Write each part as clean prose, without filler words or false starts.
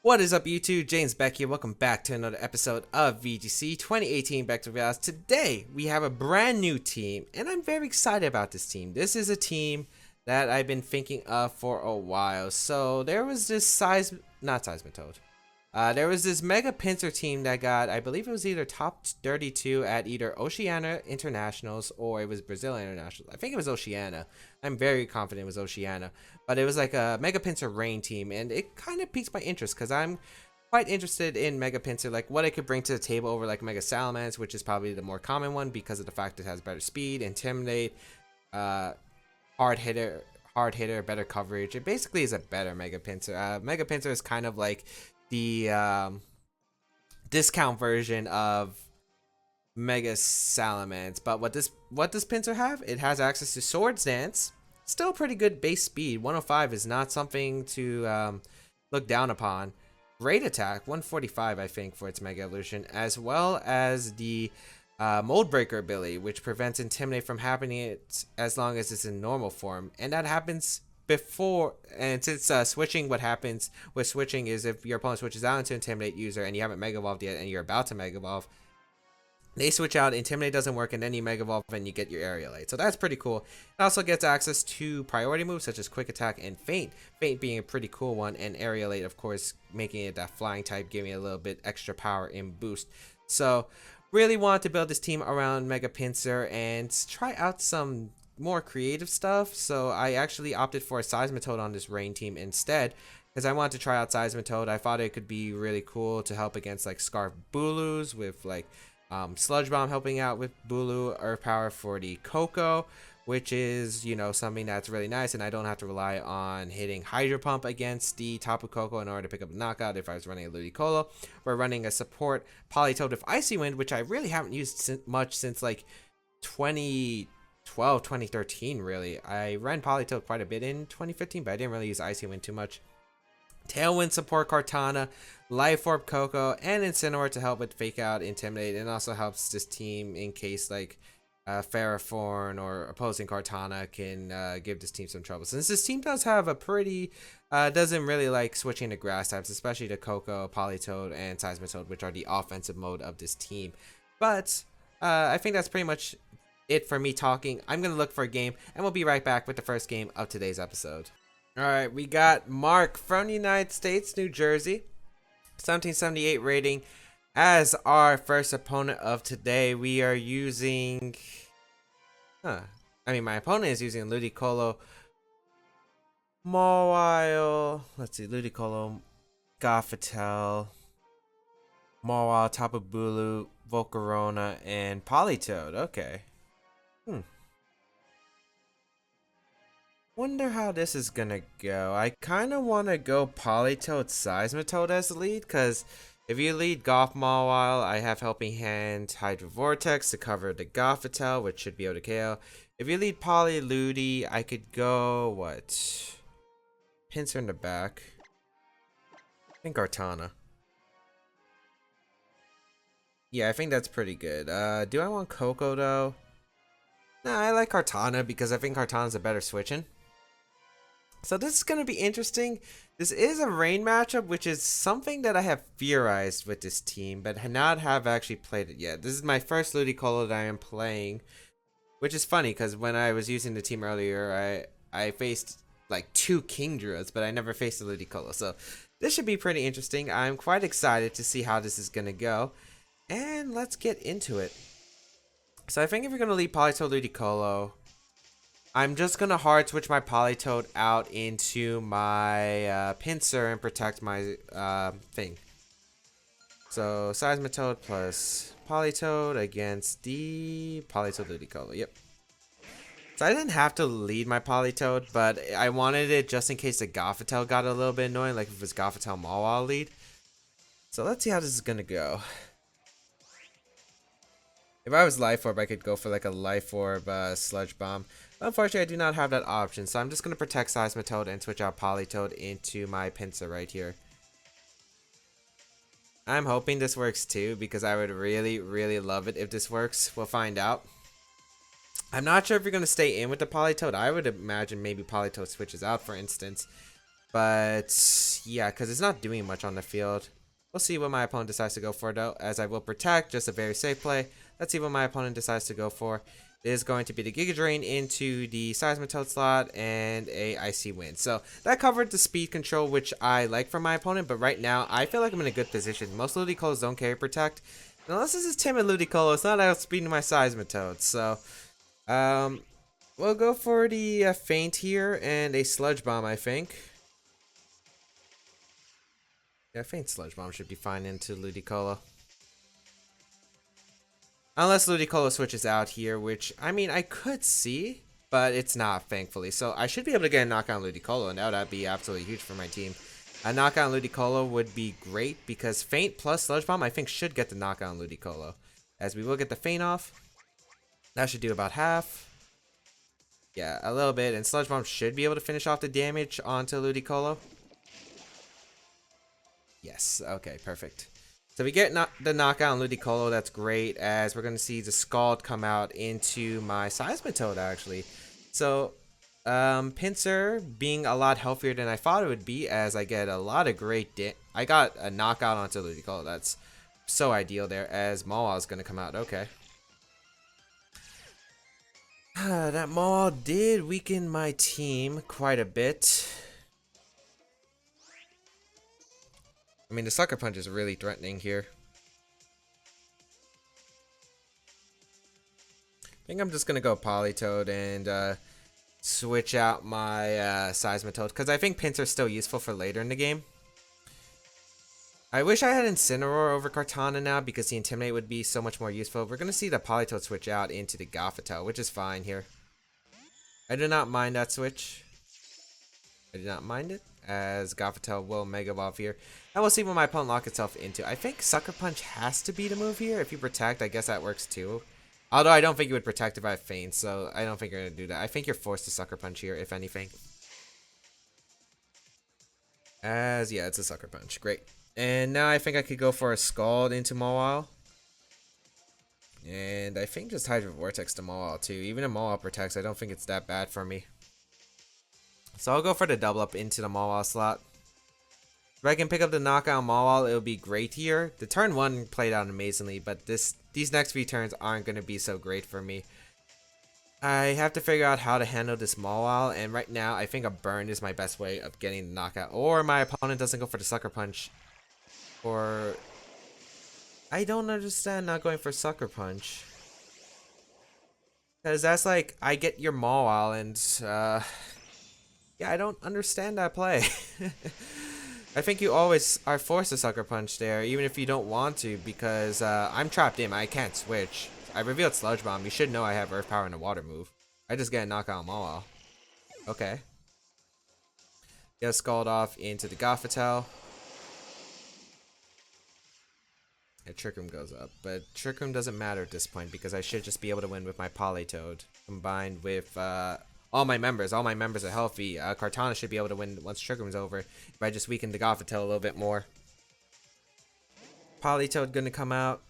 What is up, YouTube? James Baek here. Welcome back to another episode of VGC 2018 Back to Battles. Today, we have a brand new team, and I'm very excited about this team. This is a team that I've been thinking of for a while. So, there was this not Seismitoad. There was this Mega Pinsir team that got, I believe it was either top 32 at either Oceania Internationals or it was Brazil Internationals. I think it was Oceania. I'm very confident it was Oceania. But it was like a Mega Pinsir rain team, and it kind of piques my interest because I'm quite interested in Mega Pinsir, like what it could bring to the table over like Mega Salamence, which is probably the more common one because of the fact it has better speed, Intimidate, hard hitter, better coverage. It basically is a better Mega Pinsir. Mega Pinsir is kind of like the discount version of Mega Salamence. But what does Pinsir have? It has access to Swords Dance. Still pretty good base speed. 105 is not something to look down upon. Great attack, 145 I think for its Mega Evolution, as well as the Mold Breaker ability, which prevents Intimidate from happening as long as it's in normal form. And that happens before, and since switching, what happens with switching is if your opponent switches out into Intimidate user and you haven't Mega Evolved yet and you're about to Mega Evolve, they switch out, Intimidate doesn't work, and then you Mega Evolve and you get your Aerilate. So that's pretty cool. It also gets access to priority moves such as Quick Attack and Feint. Feint being a pretty cool one, and Aerilate, of course, making it that flying type, giving it a little bit extra power and boost. So really wanted to build this team around Mega Pinsir and try out some more creative stuff. So I actually opted for a Seismitoad on this rain team instead, because I wanted to try out Seismitoad. I thought it could be really cool to help against like Scarf Bulus with like Sludge Bomb helping out with Bulu, Earth Power for the Coco, which is, you know, something that's really nice, and I don't have to rely on hitting Hydro Pump against the Tapu Koko in order to pick up a knockout if I was running a Ludicolo. We're running a support Politoed with Icy Wind, which I really haven't used much since like 2012, 2013 really. I ran Politoed quite a bit in 2015, but I didn't really use Icy Wind too much. Tailwind support Kartana, Life Orb Coco, and Incineroar to help with Fake Out, Intimidate, and also helps this team in case like Ferrothorn or opposing Kartana can give this team some trouble. Since this team does have a pretty, doesn't really like switching to grass types, especially to Coco, Politoed, and Seismitoad, which are the offensive mode of this team. But I think that's pretty much it for me talking. I'm going to look for a game, and we'll be right back with the first game of today's episode. Alright, we got Mark from the United States, New Jersey, 1778 rating. As our first opponent of today, we are using... my opponent is using Ludicolo, Mawile, let's see, Ludicolo, Gothitelle, Mawile, Tapu Bulu, Volcarona, and Politoed. Okay. Wonder how this is gonna go. I kind of want to go Politoed Seismitoad as the lead, because if you lead Goth Mawile, I have Helping Hand Hydro Vortex to cover the Gothitelle, which should be able to KO. If you lead Ludi, I could go, what? Pinsir in the back. I think Kartana. Yeah, I think that's pretty good. Do I want Coco though? Nah, I like Kartana because I think Kartana's a better switching. So this is going to be interesting. This is a rain matchup, which is something that I have theorized with this team, but not have actually played it yet. This is my first Ludicolo that I am playing, which is funny because when I was using the team earlier, I faced like 2 Kingdras, but I never faced a Ludicolo. So this should be pretty interesting. I'm quite excited to see how this is going to go. And let's get into it. So I think if you're going to lead Politoed Ludicolo, I'm just going to hard switch my Politoed out into my Pinsir and protect my thing. So Seismitoad plus Politoed against the Politoed Ludicolo. Yep. So I didn't have to lead my Politoed, but I wanted it just in case the Gothitelle got a little bit annoying, like if it was Gothitelle Mawile lead. So let's see how this is going to go. If I was Life Orb, I could go for like a Life Orb Sludge Bomb. Unfortunately, I do not have that option, so I'm just going to protect Seismitoad and switch out Politoed into my Pinsir right here. I'm hoping this works too, because I would really, really love it if this works. We'll find out. I'm not sure if you're going to stay in with the Politoed. I would imagine maybe Politoed switches out, for instance. But yeah, because it's not doing much on the field. We'll see what my opponent decides to go for, though, as I will protect, just a very safe play. Let's see what my opponent decides to go for. It is going to be the Giga Drain into the Seismitoad slot and a Icy Wind. So that covered the speed control, which I like from my opponent, but right now I feel like I'm in a good position. Most Ludicolo's don't carry protect. Unless this is timid Ludicolo, it's not outspeeding my Seismitoad. So we'll go for the Feint here and a Sludge Bomb, I think. Yeah, Feint Sludge Bomb should be fine into Ludicolo. Unless Ludicolo switches out here, which, I mean, I could see, but it's not, thankfully. So I should be able to get a knockout on Ludicolo, and now that'd be absolutely huge for my team. A knockout on Ludicolo would be great, because Feint plus Sludge Bomb, I think, should get the knockout on Ludicolo. As we will get the Feint off. That should do about half. Yeah, a little bit, and Sludge Bomb should be able to finish off the damage onto Ludicolo. Yes, okay, perfect. So we get the knockout on Ludicolo, that's great, as we're going to see the Scald come out into my Seismitoad, actually. So, Pinsir being a lot healthier than I thought it would be, as I get a lot of great I got a knockout onto Ludicolo, that's so ideal there, as Mawile is going to come out, okay. That Mawile did weaken my team quite a bit. I mean, the Sucker Punch is really threatening here. I think I'm just going to go Politoed and switch out my Seismitoad, because I think Pinsir's still useful for later in the game. I wish I had Incineroar over Kartana now, because the Intimidate would be so much more useful. We're going to see the Politoed switch out into the Gothitelle, which is fine here. I do not mind that switch. I do not mind it, as Gothitelle will Mega Evolve here. And we'll see what my opponent lock itself into. I think Sucker Punch has to be the move here. If you protect, I guess that works too. Although I don't think you would protect if I have Feint, so I don't think you're going to do that. I think you're forced to Sucker Punch here, if anything. As, yeah, it's a Sucker Punch. Great. And now I think I could go for a Scald into Mawile. And I think just Hydro Vortex to Mawile too. Even if Mawile protects, I don't think it's that bad for me. So I'll go for the double up into the Mawile slot. If I can pick up the knockout Mawile, it'll be great here. The turn 1 played out amazingly, but these next few turns aren't going to be so great for me. I have to figure out how to handle this Mawile, and right now I think a burn is my best way of getting the knockout. Or my opponent doesn't go for the Sucker Punch. Or I don't understand not going for Sucker Punch. Because that's like, I get your Mawile and yeah, I don't understand that play. I think you always are forced to Sucker Punch there, even if you don't want to, because I'm trapped in. I can't switch. I revealed Sludge Bomb. You should know I have Earth Power and a Water move. I just get a knockout on Mawile. Okay. Get Scald off into the Gothitelle. Yeah, Trick Room goes up, but Trick Room doesn't matter at this point because I should just be able to win with my Politoed combined with all my members. All my members are healthy. Kartana should be able to win once Trick Room's over if I just weaken the Gothitelle a little bit more. Politoed gonna come out.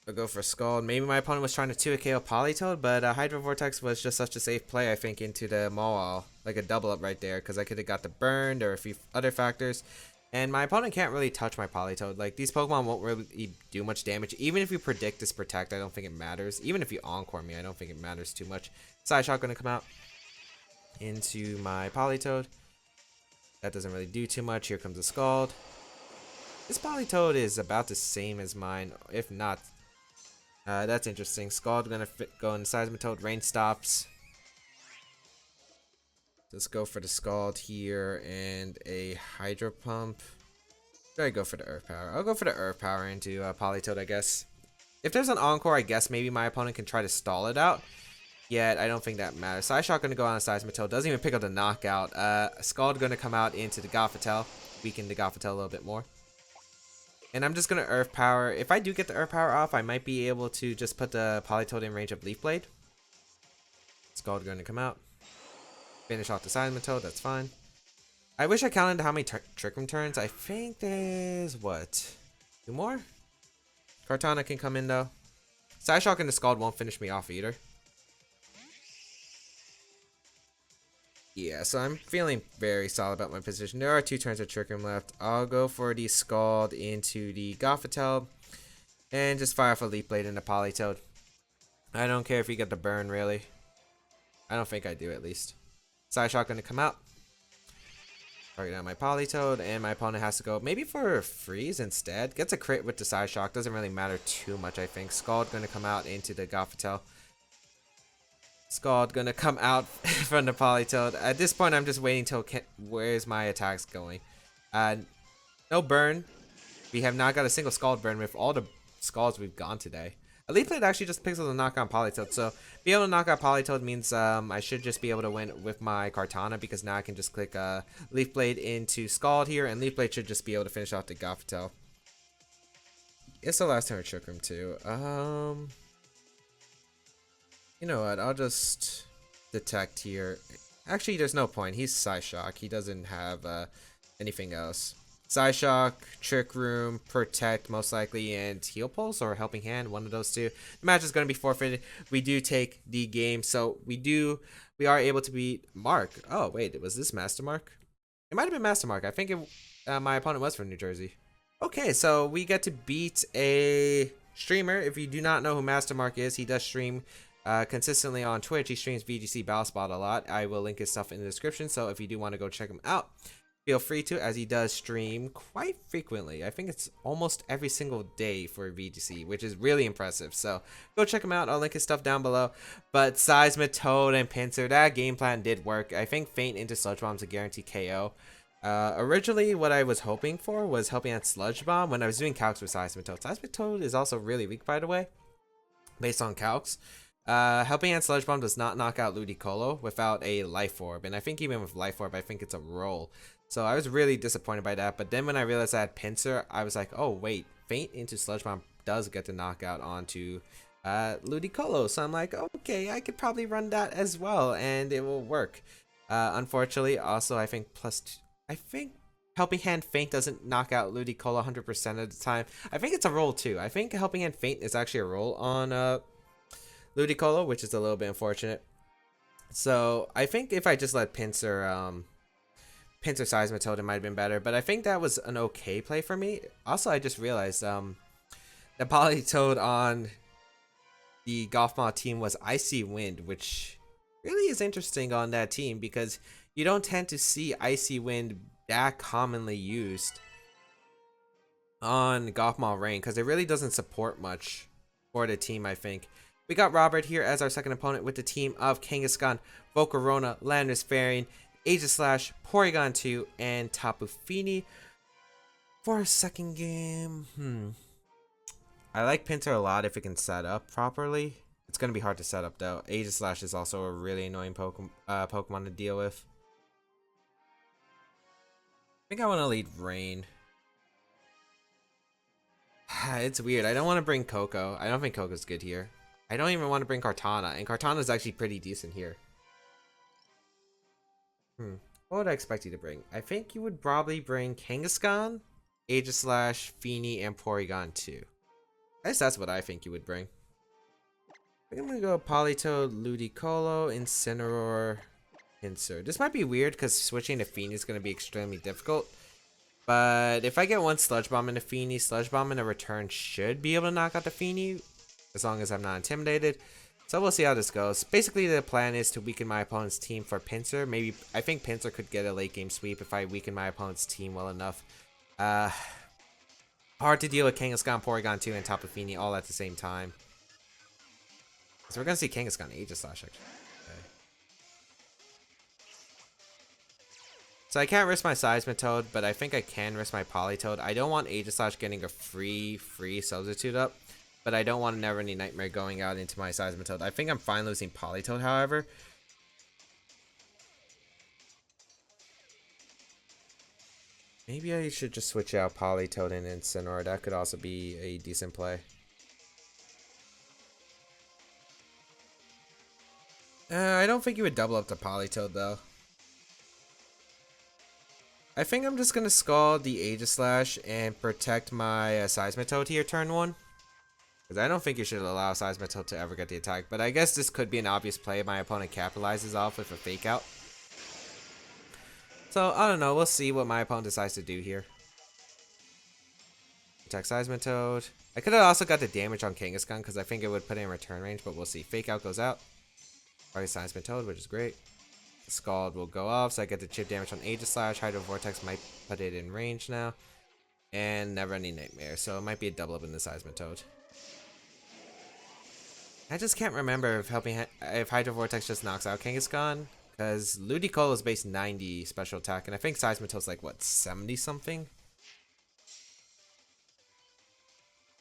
I'll go for Scald. Maybe my opponent was trying to 2 KO Politoed, but Hydro Vortex was just such a safe play, I think, into the Mawile. Like a double up right there, because I could have got the burned or a few other factors. And my opponent can't really touch my Politoed. Like, these Pokemon won't really do much damage. Even if you predict this Protect, I don't think it matters. Even if you Encore me, I don't think it matters too much. Side Shot gonna come out into my Politoed. That doesn't really do too much. Here comes the Scald. This Politoed is about the same as mine, if not. That's interesting. Scald gonna go in Seismitoad. Rain stops. Let's go for the Scald here and a Hydro Pump. Should I go for the Earth Power? I'll go for the Earth Power into Politoed, I guess. If there's an Encore, I guess maybe my opponent can try to stall it out. Yet, I don't think that matters. Side Shot gonna go on a Seismitoad. Doesn't even pick up the knockout. Scald gonna come out into the Gothitelle. Weaken the Gothitelle a little bit more. And I'm just going to Earth Power. If I do get the Earth Power off, I might be able to just put the Politoed in range of Leaf Blade. Scald going to come out. Finish off the Seismitoad, that's fine. I wish I counted how many Trick Room turns. I think there's, what? 2 more? Kartana can come in though. Side Shock and the Scald won't finish me off either. Yeah, so I'm feeling very solid about my position. There are 2 turns of Trick Room left. I'll go for the Scald into the Gothitelle and just fire off a Leaf Blade into Politoed. I don't care if you get the burn, really. I don't think I do, at least. Side Shock gonna come out. Target down my Politoed, and my opponent has to go maybe for a Freeze instead. Gets a crit with the Side Shock. Doesn't really matter too much, I think. Scald gonna come out into the Gothitelle. Scald gonna come out from the Politoed. At this point, I'm just waiting till where's my attacks going. No burn. We have not got a single Scald burn with all the Scalds we've gone today. A Leaf Blade actually just picks up the knock on Politoed, so being able to knock out Politoed means I should just be able to win with my Kartana, because now I can just click Leaf Blade into Scald here, and Leaf Blade should just be able to finish off the Gothitelle. It's the last turn of Trick Room too. You know what, I'll just detect here. Actually, there's no point. He's Psyshock. He doesn't have anything else. Psyshock, Trick Room, Protect most likely, and Heal Pulse or Helping Hand, one of those two. The match is going to be forfeited. We do take the game, so we are able to beat Mark. Oh, wait, was this Master Mark? It might have been Master Mark. I think my opponent was from New Jersey. Okay, so we get to beat a streamer. If you do not know who Master Mark is, he does stream consistently on Twitch. He streams VGC Battle Spot a lot. I will link his stuff in the description, so if you do want to go check him out, feel free to, as he does stream quite frequently. I think it's almost every single day for VGC, which is really impressive. So go check him out. I'll link his stuff down below. But Seismitoad and Pinsir, that game plan did work. I think Feint into Sludge Bomb's a guaranteed KO. Originally, what I was hoping for was helping on Sludge Bomb when I was doing calcs with Seismitoad. Seismitoad is also really weak, by the way, based on calcs. Helping Hand Sludge Bomb does not knock out Ludicolo without a Life Orb, and I think even with Life Orb, I think it's a roll. So I was really disappointed by that, but then when I realized I had Pinsir, I was like, oh wait, Feint into Sludge Bomb does get the knockout onto Ludicolo, so I'm like, okay, I could probably run that as well, and it will work. Unfortunately, also I think Helping Hand Feint doesn't knock out Ludicolo 100% of the time. I think it's a roll too. I think Helping Hand Feint is actually a roll on Ludicolo, which is a little bit unfortunate. So I think if I just let Pinsir Seismitoad, it might have been better, but I think that was an okay play for me. Also, I just realized the Politoed on the Gothmog team was Icy Wind, which really is interesting on that team because you don't tend to see Icy Wind that commonly used on Gothmog Rain because it really doesn't support much for the team, I think. We got Robert here as our second opponent with the team of Kangaskhan, Volcarona, Landorus Fairing, Aegislash, Porygon 2, and Tapu Fini. For a second game, I like Pinsir a lot if it can set up properly. It's going to be hard to set up though. Aegislash is also a really annoying Pokemon to deal with. I think I want to lead Rain. It's weird. I don't want to bring Coco. I don't think Coco's good here. I don't even want to bring Kartana, and Kartana is actually pretty decent here. What would I expect you to bring? I think you would probably bring Kangaskhan, Aegislash, Fini, and Porygon 2. I guess that's what I think you would bring. I think I'm going to go Politoed, Ludicolo, Incineroar, Pinsir. This might be weird because switching to Fini is going to be extremely difficult. But if I get one Sludge Bomb into Fini, Sludge Bomb in a return should be able to knock out the Fini, as long as I'm not intimidated. So we'll see how this goes. Basically, the plan is to weaken my opponent's team for Pinsir. I think Pinsir could get a late game sweep if I weaken my opponent's team well enough. Hard to deal with Kangaskhan, Porygon 2, and Tapu Fini all at the same time. So we're gonna see Kangaskhan Aegislash actually. Okay. So I can't risk my Seismitoad, but I think I can risk my Politoed. I don't want Aegislash getting a free substitute up. But I don't want a Never Ending Nightmare going out into my Seismitoad. I think I'm fine losing Politoed, however. Maybe I should just switch out Politoed and Incineroar. That could also be a decent play. I don't think you would double up the Politoed, though. I think I'm just going to Scald the Aegislash and protect my Seismitoad here turn 1. Because I don't think you should allow Seismitoad to ever get the attack. But I guess this could be an obvious play my opponent capitalizes off with a Fake Out. So, I don't know. We'll see what my opponent decides to do here. Attack Seismitoad. I could have also got the damage on Kangaskhan because I think it would put it in return range, but we'll see. Fake Out goes out. Target Seismitoad, which is great. Scald will go off, so I get the chip damage on Aegislash. Hydro Vortex might put it in range now. And Never Ending Nightmare, so it might be a double up in the Seismitoad. I just can't remember if Hydro Vortex just knocks out Kangaskhan, because Ludicolo is base 90 special attack, and I think Seismitoad's like, what, 70 something?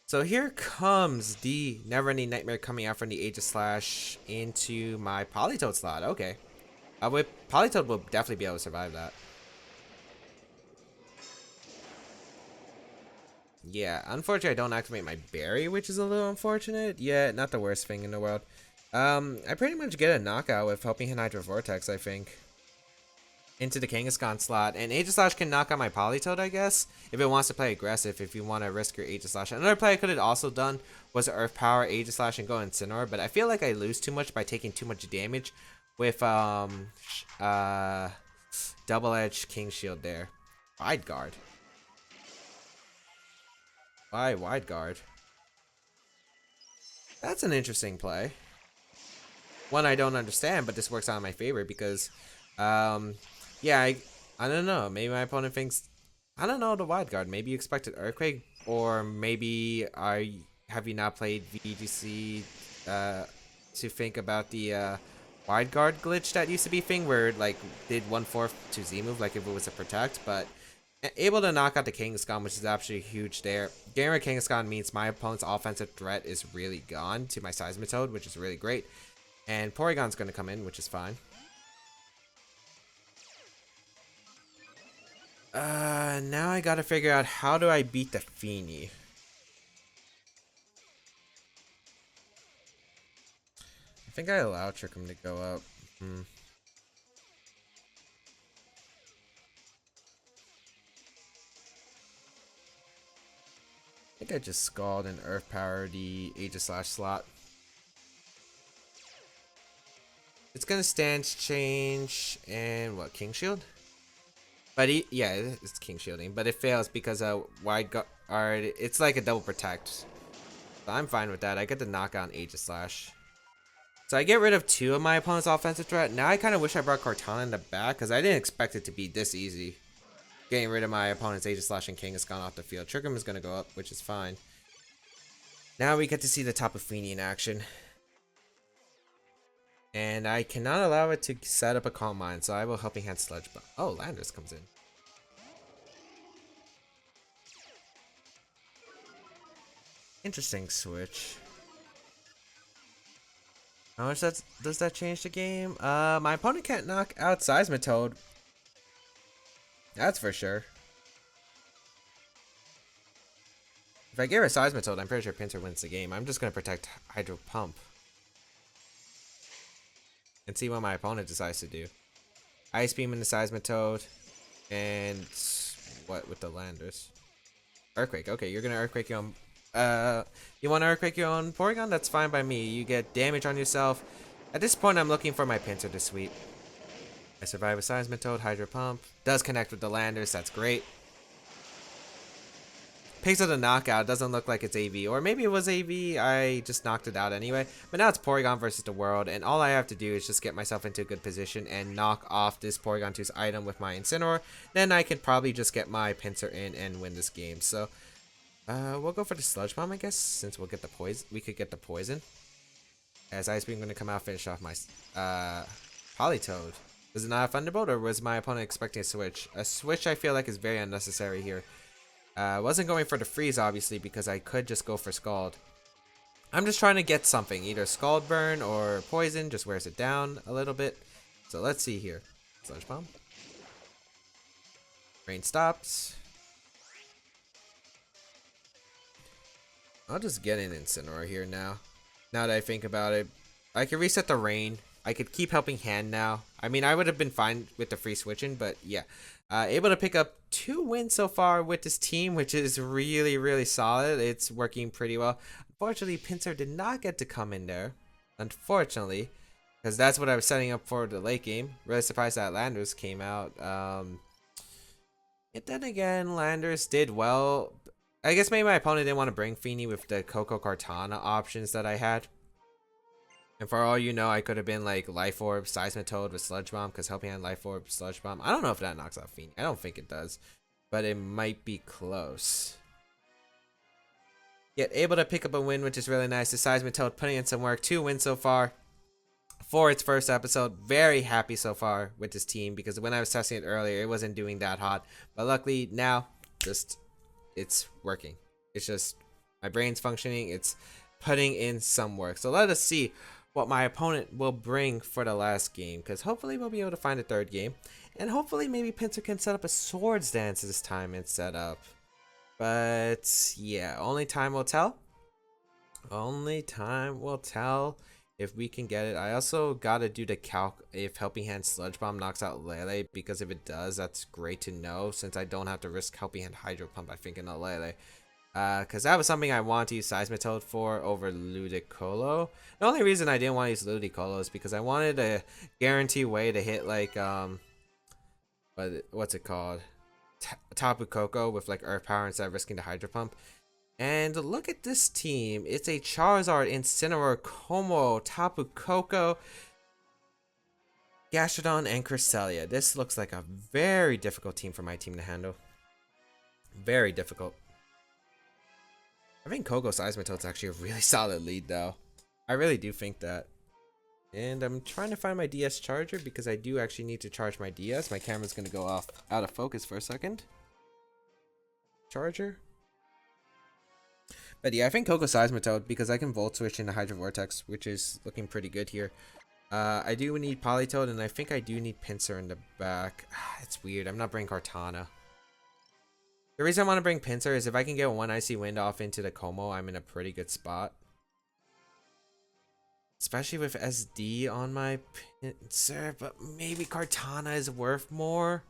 So here comes the Never Ending Nightmare coming out from the Aegislash into my Politoed slot. Okay. Politoed will definitely be able to survive that. Yeah, unfortunately I don't activate my berry, which is a little unfortunate. Yeah, not the worst thing in the world. I pretty much get a knockout with helping hit Hydro Vortex, I think. Into the Kangaskhan slot. And Aegislash can knock out my Politoed, I guess. If it wants to play aggressive, if you want to risk your Aegislash. Another play I could have also done was Earth Power, Aegislash, and go Incineroar. But I feel like I lose too much by taking too much damage with double-edged King Shield there. Wide Guard. Why Wide Guard? That's an interesting play. One I don't understand, but this works out in my favor because, yeah, I don't know. Maybe my opponent thinks, I don't know, the Wide Guard. Maybe you expected Earthquake, or maybe have you not played VGC to think about the Wide Guard glitch that used to be thing where it like did 1/4 to Z move like if it was a protect, but able to knock out the Kangaskhan, which is absolutely huge there. Getting rid of Kangaskhan means my opponent's offensive threat is really gone to my Seismitoad, which is really great. And Porygon's going to come in, which is fine. Now I gotta figure out how do I beat the Feeny. I think I allow Trick him to go up. I think I just Scald and Earth Power the Aegislash slot. It's gonna stance change and what, King Shield? But yeah, it's King Shielding, but it fails because Wide Guard, it's like a double protect. So I'm fine with that. I get the knockout on Aegislash. So I get rid of 2 of my opponent's offensive threat. Now I kind of wish I brought Cortana in the back because I didn't expect it to be this easy. Getting rid of my opponent's Aegislash and Kangaskhan off the field. Trick'em is going to go up, which is fine. Now we get to see the Tapu Fini in action. And I cannot allow it to set up a Calm Mind, so I will Helping Hand Sludge Bomb. Oh, Landers comes in. Interesting switch. How much does that change the game? My opponent can't knock out Seismitoad. That's for sure. If I get rid of Seismitoad, I'm pretty sure Pinsir wins the game. I'm just going to protect Hydro Pump. And see what my opponent decides to do. Ice Beam into Seismitoad. And what with the Landers? Earthquake. Okay, you're going to Earthquake your own. You want to Earthquake your own Porygon? That's fine by me. You get damage on yourself. At this point, I'm looking for my Pinsir to sweep. I survive with Seismitoad, Hydro Pump. Does connect with the Landers, that's great. Picks up the knockout, doesn't look like it's AV. Or maybe it was AV, I just knocked it out anyway. But now it's Porygon versus the world, and all I have to do is just get myself into a good position and knock off this Porygon 2's item with my Incineroar. Then I can probably just get my Pinsir in and win this game. So, we'll go for the Sludge Bomb, I guess, since we'll get the poison. We could get the poison. As Ice Beam going to come out, finish off my Politoed. Was it not a Thunderbolt, or was my opponent expecting a switch? A switch I feel like is very unnecessary here. Wasn't going for the freeze, obviously, because I could just go for Scald. I'm just trying to get something, either Scald Burn or Poison, just wears it down a little bit. So let's see here. Sludge Bomb. Rain stops. I'll just get an Incineroar here now. Now that I think about it, I can reset the rain. I could keep Helping Hand now. I mean, I would have been fine with the free switching, but yeah. Able to pick up 2 wins so far with this team, which is really, really solid. It's working pretty well. Unfortunately, Pinsir did not get to come in there. Unfortunately. because that's what I was setting up for the late game. Really surprised that Landers came out. And then again, Landers did well. I guess maybe my opponent didn't want to bring Feeny with the Coco Kartana options that I had. And for all you know, I could have been like Life Orb, Seismitoad with Sludge Bomb, because Helping Hand, Life Orb, Sludge Bomb. I don't know if that knocks out Feeny. I don't think it does, but it might be close. Yet able to pick up a win, which is really nice. The Seismitoad putting in some work. 2 wins so far for its first episode. Very happy so far with this team, because when I was testing it earlier, it wasn't doing that hot. But luckily now, it's working. It's just my brain's functioning. It's putting in some work. So let us see what my opponent will bring for the last game, because hopefully we'll be able to find a third game, and hopefully maybe Pinsir can set up a Swords Dance this time instead of. But yeah, only time will tell. Only time will tell if we can get it. I also gotta do the calc if Helping Hand Sludge Bomb knocks out Lele, because if it does, that's great to know, since I don't have to risk Helping Hand Hydro Pump, I think, in a Lele. Because that was something I wanted to use Seismitoad for over Ludicolo. The only reason I didn't want to use Ludicolo is because I wanted a guarantee way to hit, like, what's it called? Tapu Koko with, like, Earth Power instead of risking the Hydro Pump. And look at this team. It's a Charizard, Incineroar, Como, Tapu Koko, Gastrodon, and Cresselia. This looks like a very difficult team for my team to handle. Very difficult. I think Koko Seismitoad's actually a really solid lead, though. I really do think that. And I'm trying to find my DS charger, because I do actually need to charge my DS. My camera's going to go off out of focus for a second. Charger. But yeah, I think Koko Seismitoad, because I can Volt Switch into Hydro Vortex, which is looking pretty good here. I do need Politoed, and I think I do need Pinsir in the back. It's weird. I'm not bringing Kartana. The reason I want to bring Pinsir is if I can get one Icy Wind off into the Como, I'm in a pretty good spot. Especially with SD on my Pinsir, but maybe Kartana is worth more.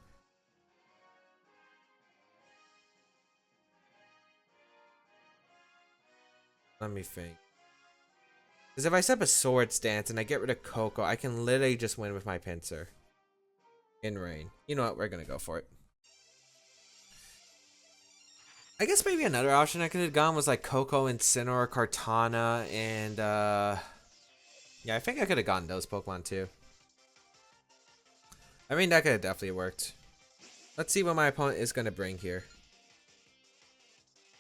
Let me think. Because if I set up a Swords Dance and I get rid of Koko, I can literally just win with my Pinsir. In rain. You know what? We're going to go for it. I guess maybe another option I could have gone was like Koko, Incineroar, Kartana, and yeah, I think I could have gotten those Pokemon too. I mean, that could have definitely worked. Let's see what my opponent is going to bring here.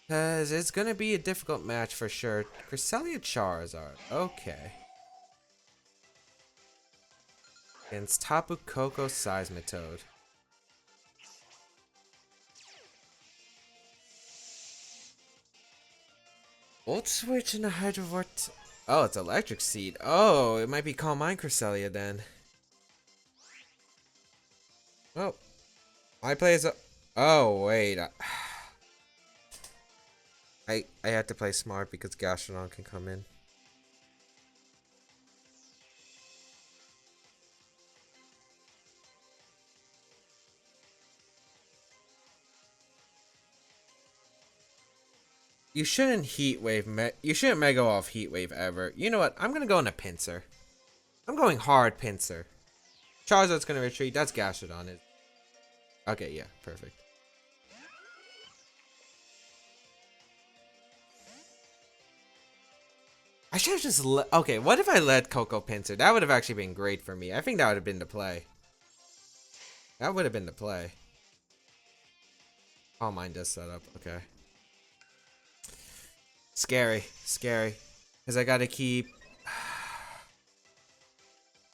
Because it's going to be a difficult match for sure. Cresselia Charizard. Okay. Against Tapu Koko Seismitoad. Volt Switch and a Hydro Vortex. Oh, it's Electric Seed. Oh, it might be Calm Mind Cresselia then. Oh. My play is a... Oh, wait. I have to play smart because Gastrodon can come in. You shouldn't Heat Wave. You shouldn't Mega off Heat Wave ever. You know what? I'm gonna go into Pinsir. I'm going hard Pinsir. Charizard's gonna retreat. That's Gastrodon. Okay, yeah, perfect. I should have just okay, what if I led Koko Pinsir? That would have actually been great for me. I think that would have been the play. That would have been the play. Oh, mine does set up. Okay. Scary. Scary. Because I gotta keep...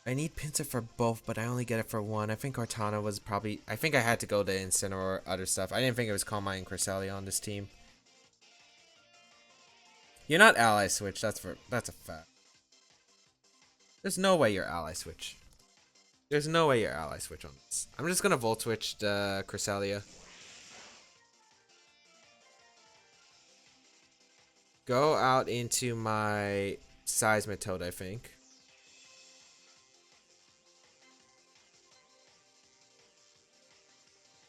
I need Pinsir for both, but I only get it for one. I think Kartana was probably... I think I had to go to Incineroar or other stuff. I didn't think it was Calm Mind and Cresselia on this team. You're not Ally Switch. That's a fact. There's no way you're Ally Switch. There's no way you're Ally Switch on this. I'm just gonna Volt Switch the Cresselia. Go out into my Seismitoad, I think.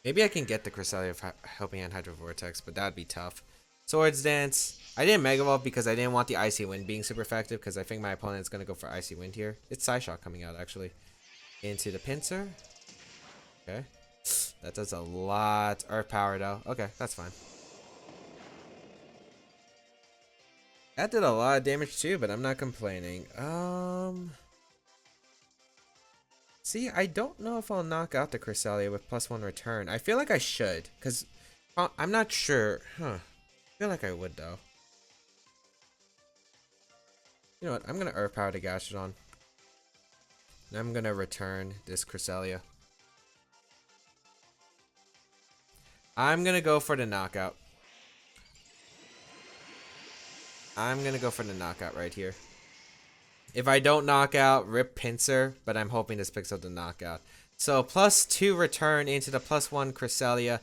Maybe I can get the Cresselia Helping Hand Hydro Vortex, but that'd be tough. Swords Dance. I didn't Mega Evolve because I didn't want the Icy Wind being super effective because I think my opponent's going to go for Icy Wind here. It's Psyshock coming out actually. Into the Pinsir. Okay. That does a lot. Earth Power though. Okay, that's fine. That did a lot of damage too, but I'm not complaining. See, I don't know if I'll knock out the Cresselia with +1 return. I feel like I should, because I'm not sure. Huh. I feel like I would, though. You know what? I'm going to Earth Power the Gastrodon. And I'm going to return this Cresselia. I'm going to go for the knockout. I'm going to go for the knockout right here. If I don't knock out, rip Pinsir, but I'm hoping this picks up the knockout. So +2 return into the +1 Cresselia.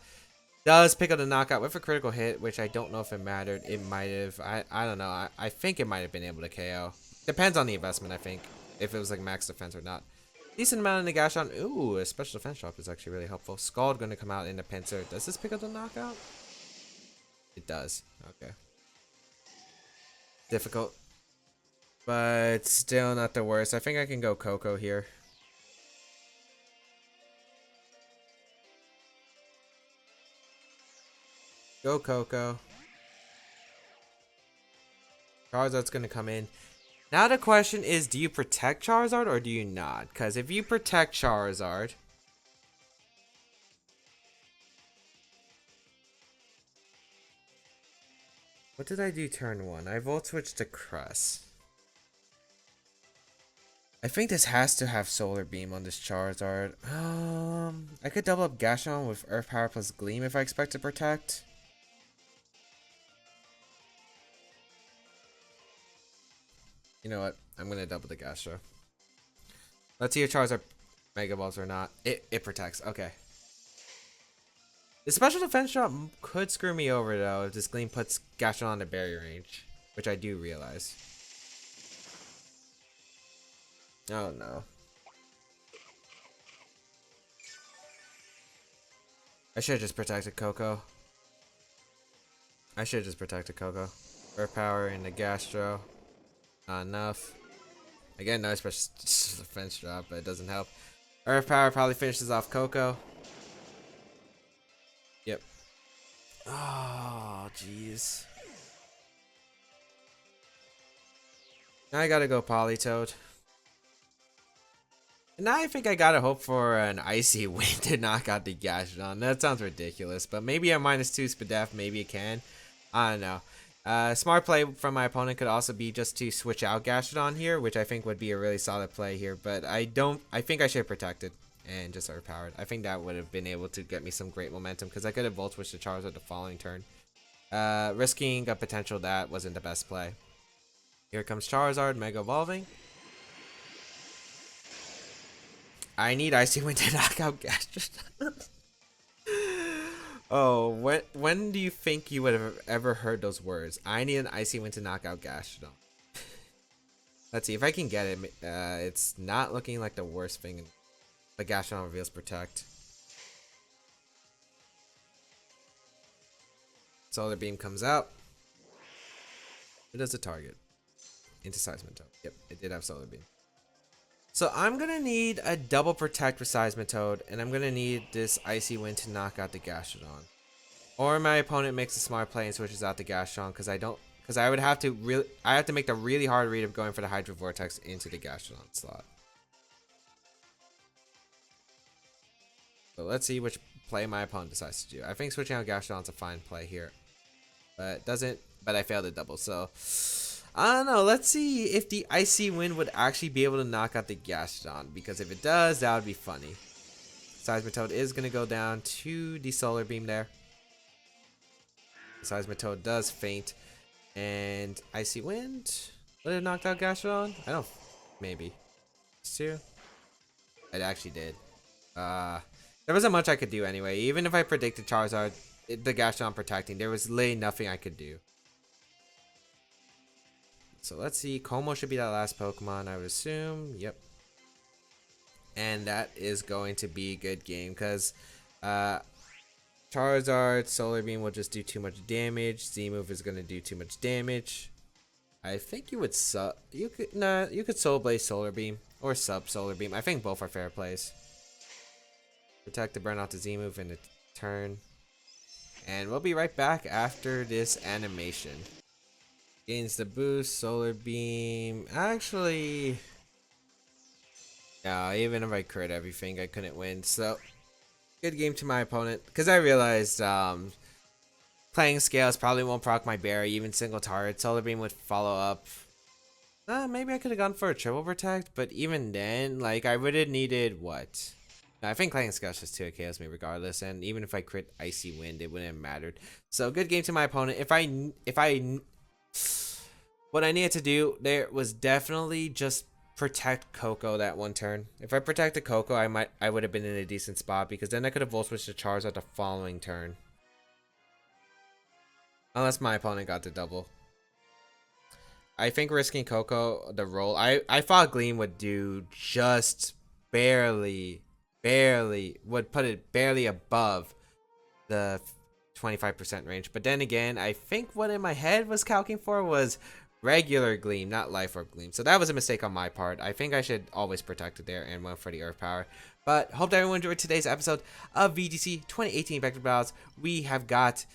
Does pick up the knockout with a critical hit, which I don't know if it mattered. It might have. I don't know. I think it might have been able to KO. Depends on the investment, I think. If it was like max defense or not. Decent amount in the Gashon. Ooh, a special defense drop is actually really helpful. Scald going to come out in the Pinsir. Does this pick up the knockout? It does. Okay. Difficult. But still not the worst. I think I can go Coco here. Go Coco. Charizard's going to come in. Now the question is, do you protect Charizard or do you not? Because if you protect Charizard... What did I do turn 1? I Volt Switched to Crust. I think this has to have Solar Beam on this Charizard. I could double up Gashon with Earth Power plus Gleam if I expect to protect. You know what? I'm going to double the Gastro. Let's see if Charizard Mega Balls or not. It protects. Okay. The special defense drop could screw me over though if this Gleam puts Gashon on the barrier range. Which I do realize. Oh no. I should have just protected Coco. Earth Power in the Gastro. Not enough. Again, no special defense drop, but it doesn't help. Earth Power probably finishes off Coco. Yep. Oh, jeez. Now I gotta go Politoed. And now I think I gotta hope for an Icy Wind to knock out the Gastrodon. That sounds ridiculous, but maybe a -2 Spadef, maybe it can. I don't know. Smart play from my opponent could also be just to switch out Gastrodon here, which I think would be a really solid play here. But I think I should have protected and just overpowered. I think that would have been able to get me some great momentum because I could have Volt Switched to Charizard the following turn. Risking a potential that wasn't the best play. Here comes Charizard, Mega Evolving. I need Icy Wind to knock out Gastrodon. Oh, when do you think you would have ever heard those words? I need an Icy Wind to knock out Gastrodon. Let's see if I can get it. It's not looking like the worst thing. The Gastrodon reveals Protect. Solar Beam comes out. It does the target. Into Seismitoad. Yep, it did have Solar Beam. So I'm going to need a double Protect with Seismitoad, and I'm going to need this Icy Wind to knock out the Gastrodon. Or my opponent makes a smart play and switches out the Gastrodon, because I would have to make the really hard read of going for the Hydro Vortex into the Gastrodon slot. So let's see which play my opponent decides to do. I think switching out Gastrodon is a fine play here. But I failed a double, so I don't know. Let's see if the Icy Wind would actually be able to knock out the Gastrodon, because if it does, that would be funny. Seismitoad is going to go down to the Solar Beam there. Seismitoad does Feint, and Icy Wind. Would it knocked out Gastrodon? I don't. Maybe. Two. It actually did. There wasn't much I could do anyway. Even if I predicted Charizard, the Gastrodon protecting, there was literally nothing I could do. So let's see. Como should be that last Pokemon, I would assume. Yep. And that is going to be a good game because Charizard, Solar Beam will just do too much damage. Z-move is gonna do too much damage. I think you would you could Soul Blaze Solar Beam or sub Solar Beam. I think both are fair plays. Protect to burn out the Z-move in a turn. And we'll be right back after this animation. Gains the boost, Solar Beam. Actually, no, even if I crit everything, I couldn't win. So, good game to my opponent. Because I realized playing Scales probably won't proc my berry, even single target. Solar Beam would follow up. Maybe I could have gone for a triple protect, but even then, like, I would have needed what? No, I think Playing Scales just 2 KOs me regardless, and even if I crit Icy Wind, it wouldn't have mattered. So, good game to my opponent. What I needed to do there was definitely just protect Coco that one turn. If I protected Coco, I would have been in a decent spot, because then I could have Volt Switched to Charizard the following turn. Unless my opponent got the double. I think risking Coco, the roll, I thought Gleam would do just barely, would put it barely above the 25% range. But then again, I think what in my head was calculating for was regular Gleam, not Life Orb Gleam. So that was a mistake on my part. I think I should always protect it there and went for the Earth Power. But hope that everyone enjoyed today's episode of VGC 2018 Back Battles. We have got,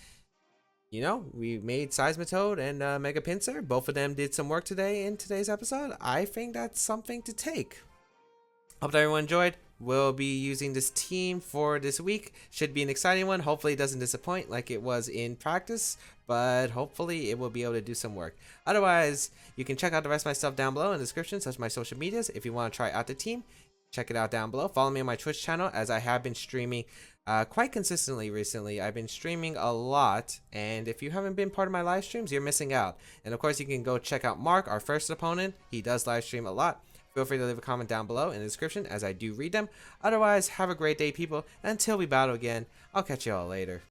you know, we made Seismitoad and Mega Pinsir. Both of them did some work today in today's episode. I think that's something to take. Hope that everyone enjoyed. We'll be using this team for this week. Should be an exciting one. Hopefully it doesn't disappoint like it was in practice, but hopefully it will be able to do some work. Otherwise, you can check out the rest of my stuff down below in the description, such as my social medias. If you want to try out the team, check it out down below. Follow me on my Twitch channel, as I have been streaming quite consistently recently. I've been streaming a lot, and if you haven't been part of my live streams, you're missing out. And of course, you can go check out Mark, our first opponent. He does live stream a lot. Feel free to leave a comment down below in the description, as I do read them. Otherwise, have a great day, people. Until we battle again, I'll catch you all later.